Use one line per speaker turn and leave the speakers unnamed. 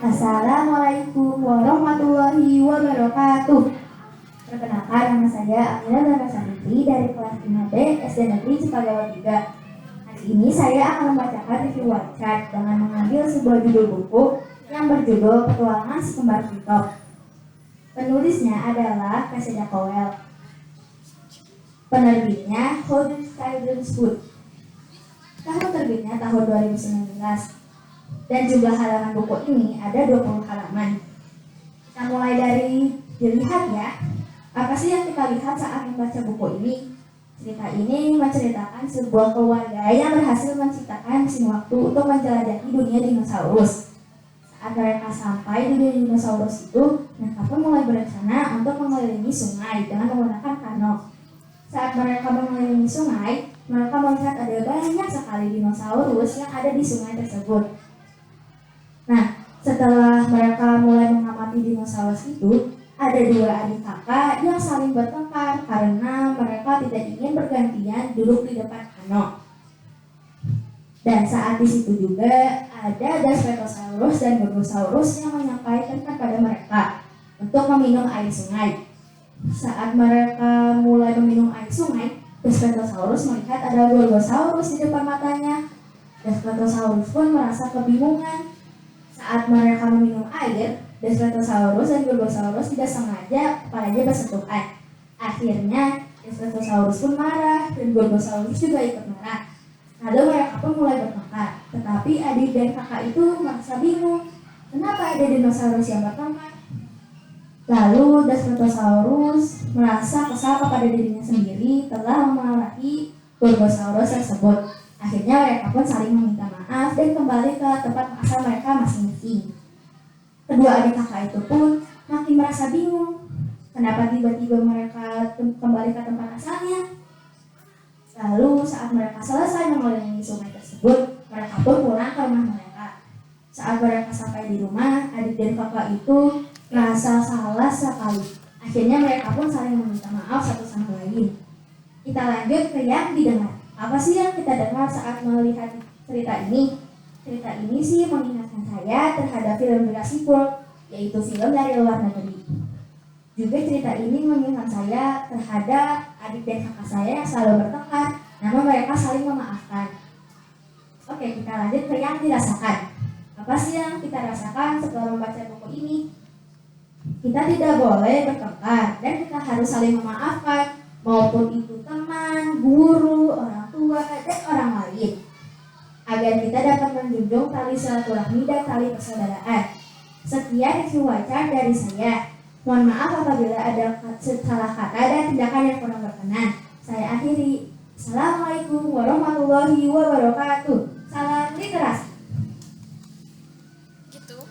Assalamualaikum warahmatullahi wabarakatuh. Perkenalkan, nama saya Amira Zahra Fitri dari kelas 5B SD Negeri Cikagawa 3. Hari ini saya akan membacakan review website dengan mengambil sebuah judul buku yang berjudul Petualangan Si Kembar Tito. Penulisnya adalah Cressida Cowell. Penerbitnya Holding Children's Book. Tahun terbitnya tahun 2019. Dan jumlah halaman buku ini ada 20 halaman. Kita mulai dari dilihat ya. Apa sih yang kita lihat saat membaca buku ini? Cerita ini menceritakan sebuah keluarga yang berhasil menciptakan mesin waktu untuk menjelajahi dunia dinosaurus. Saat mereka sampai di dunia dinosaurus itu, mereka pun mulai berencana untuk mengelilingi sungai dengan menggunakan kano. Saat mereka mengelilingi sungai, mereka melihat ada banyak sekali dinosaurus yang ada di sungai tersebut. Nah, setelah mereka mulai mengamati dinosaurus itu, ada dua adik kakak yang saling bertengkar karena mereka tidak ingin bergantian duduk di depan kano. Dan saat di situ juga ada Daspletosaurus dan Gorgosaurus yang menyampaikan kepada mereka untuk meminum air sungai. Saat mereka mulai meminum air sungai, Daspletosaurus melihat ada Gorgosaurus di depan matanya. Daspletosaurus pun merasa kebingungan. Saat mereka meminum air, Daspletosaurus dan Gorgosaurus tidak sengaja kepalanya bersentuhan. Akhirnya, Daspletosaurus pun marah dan Gorgosaurus juga ikut marah. Lalu mereka pun mulai bertengkar. Tetapi adik dan kakak itu merasa bingung. Kenapa ada dinosaurus yang bertengkar? Lalu Daspletosaurus merasa kesal kepada dirinya sendiri telah memarahi Gorgosaurus tersebut. Akhirnya mereka pun saling meminta maaf dan kembali ke tempat asal mereka masing-masing. Kedua adik kakak itu pun makin merasa bingung. Kenapa tiba-tiba mereka kembali ke tempat asalnya? Lalu saat mereka selesai mengelilingi sungai tersebut, mereka pun pulang ke rumah mereka. Saat mereka sampai di rumah, adik dan kakak itu merasa salah sekali. Akhirnya mereka pun saling meminta maaf satu sama lain. Kita lanjut ke yang didengar. Apa sih yang kita dengar saat melihat cerita ini? Cerita ini sih mengingatkan saya terhadap film Jurassic World, yaitu film dari luar negeri. Juga cerita ini mengingatkan saya terhadap adik dan kakak saya yang selalu bertengkar, namun mereka saling memaafkan. Oke, kita lanjut ke yang dirasakan. Apa sih yang kita rasakan setelah membaca buku ini? Kita tidak boleh bertengkar dan kita harus saling memaafkan, maupun itu teman, guru, orang tua, dan orang lain, agar kita dapat menjunjung tali silaturahmi dan tali persaudaraan. Sekian review wajar dari saya. Mohon maaf apabila ada salah kata dan tindakan yang kurang berkenan. Saya akhiri. Assalamualaikum warahmatullahi wabarakatuh. Salam literasi.